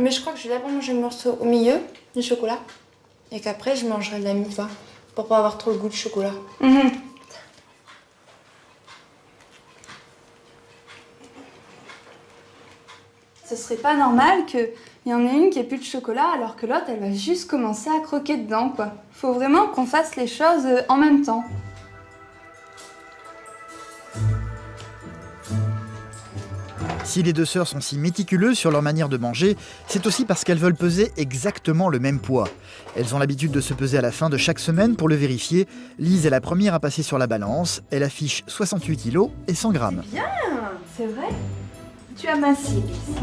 Mais je crois que je vais d'abord manger le morceau au milieu du chocolat et qu'après je mangerai de la mie, pour pas avoir trop le goût du chocolat. Ce serait pas normal qu'il y en ait une qui ait plus de chocolat alors que l'autre elle va juste commencer à croquer dedans quoi. Faut vraiment qu'on fasse les choses en même temps. Si les deux sœurs sont si méticuleuses sur leur manière de manger, c'est aussi parce qu'elles veulent peser exactement le même poids. Elles ont l'habitude de se peser à la fin de chaque semaine pour le vérifier. Lise est la première à passer sur la balance. Elle affiche 68 kg et 100 grammes. C'est bien, c'est vrai. Tu as minci, Lise.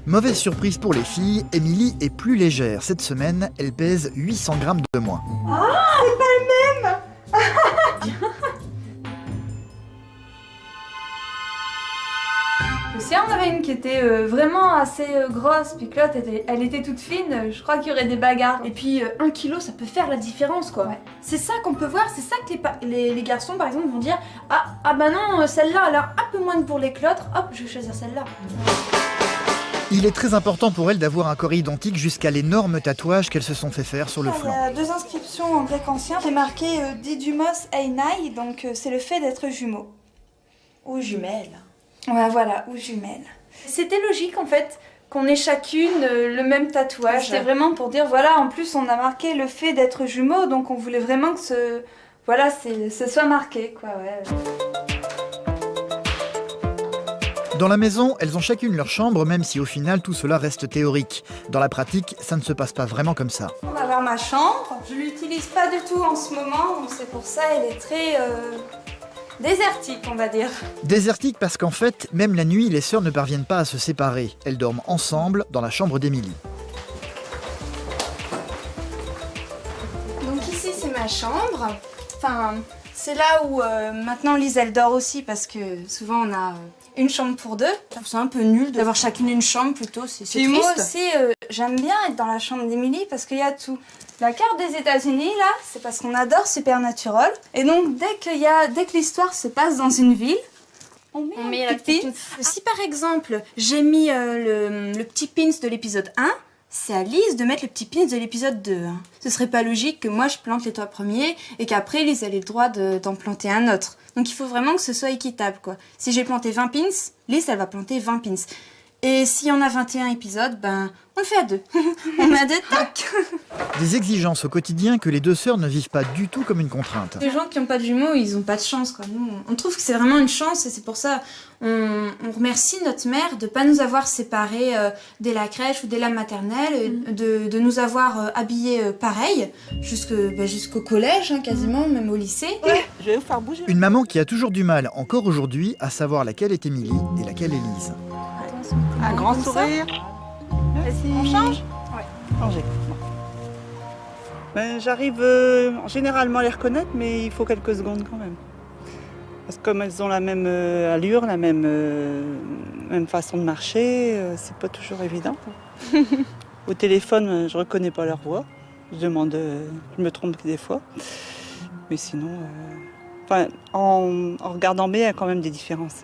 Mauvaise surprise pour les filles, Émilie est plus légère. Cette semaine, elle pèse 800 grammes de moins. Ah, c'est pas le même. Si on avait une qui était vraiment assez grosse, puis que l'autre elle était toute fine, je crois qu'il y aurait des bagarres. Et puis 1 kilo, ça peut faire la différence quoi. Ouais. C'est ça qu'on peut voir, c'est ça que les garçons par exemple vont dire ah bah non, celle-là elle a un peu moins de bourrelet que l'autre, hop, je vais choisir celle-là. Il est très important pour elles d'avoir un corps identique jusqu'à l'énorme tatouage qu'elles se sont fait faire sur le flanc. Il y a 2 inscriptions en grec ancien qui est marqué Didymos Einai, donc c'est le fait d'être jumeaux. Ou jumelles. Ouais, voilà, ou jumelles. C'était logique en fait qu'on ait chacune le même tatouage. C'était vraiment pour dire, voilà, en plus on a marqué le fait d'être jumeaux, donc on voulait vraiment que ce soit marqué, quoi, ouais. Dans la maison, elles ont chacune leur chambre, même si au final tout cela reste théorique. Dans la pratique, ça ne se passe pas vraiment comme ça. On va voir ma chambre, je l'utilise pas du tout en ce moment, donc c'est pour ça elle est très désertique, on va dire. Désertique parce qu'en fait, même la nuit, les sœurs ne parviennent pas à se séparer. Elles dorment ensemble dans la chambre d'Émilie. Donc ici c'est ma chambre, enfin c'est là où maintenant Lise elle dort aussi parce que souvent on a une chambre pour deux. C'est un peu nul d'avoir chacune une chambre plutôt, c'est triste. Moi aussi j'aime bien être dans la chambre d'Émilie parce qu'il y a tout. La carte des États-Unis là, c'est parce qu'on adore Supernatural et donc dès que l'histoire se passe dans une ville, on met un petit pins. Si par exemple j'ai mis le petit pins de l'épisode 1, c'est à Lise de mettre le petit pins de l'épisode 2. Hein. Ce serait pas logique que moi je plante les 3 premiers et qu'après Lise elle ait le droit d'en planter un autre. Donc il faut vraiment que ce soit équitable quoi. Si j'ai planté 20 pins, Lise elle va planter 20 pins. Et si on a 21 épisodes, ben on le fait à 2. On a 2, tac. Des exigences au quotidien que les deux sœurs ne vivent pas du tout comme une contrainte. Les gens qui n'ont pas de jumeaux, ils n'ont pas de chance quoi. Nous, on trouve que c'est vraiment une chance et c'est pour ça on remercie notre mère de ne pas nous avoir séparés dès la crèche ou dès la maternelle, de nous avoir habillés pareil jusqu'au collège hein, quasiment, même au lycée. Ouais, je vais vous faire bouger. Une maman qui a toujours du mal, encore aujourd'hui, à savoir laquelle est Émilie et laquelle est Lise. Un grand sourire. On change ? Ouais. Changer. Bon. Ben, j'arrive généralement à les reconnaître, mais il faut quelques secondes quand même. Parce que comme elles ont la même allure, la même façon de marcher, c'est pas toujours évident. Au téléphone, je reconnais pas leur voix. Je me trompe des fois. Mais sinon, en regardant bien, il y a quand même des différences.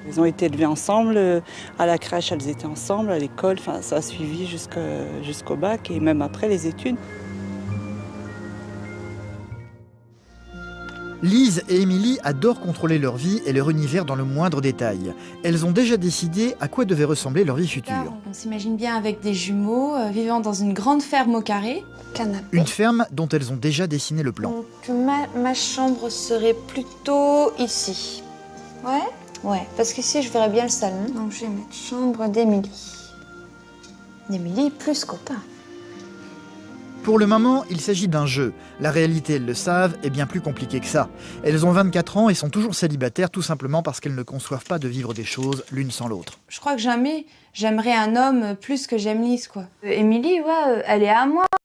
Elles ont été élevées ensemble, à la crèche elles étaient ensemble, à l'école, ça a suivi jusqu'au bac et même après les études. Lise et Émilie adorent contrôler leur vie et leur univers dans le moindre détail. Elles ont déjà décidé à quoi devait ressembler leur vie future. On s'imagine bien avec des jumeaux vivant dans une grande ferme au carré. Canapé. Une ferme dont elles ont déjà dessiné le plan. Donc ma chambre serait plutôt ici. Ouais. Ouais, parce qu'ici je verrais bien le salon. Donc je vais mettre Chambre d'Émilie. D'Émilie plus copain. Pour le moment, il s'agit d'un jeu. La réalité, elles le savent, est bien plus compliquée que ça. Elles ont 24 ans et sont toujours célibataires tout simplement parce qu'elles ne conçoivent pas de vivre des choses l'une sans l'autre. Je crois que jamais j'aimerais un homme plus que j'aime Lise, quoi. Émilie, ouais, elle est à moi.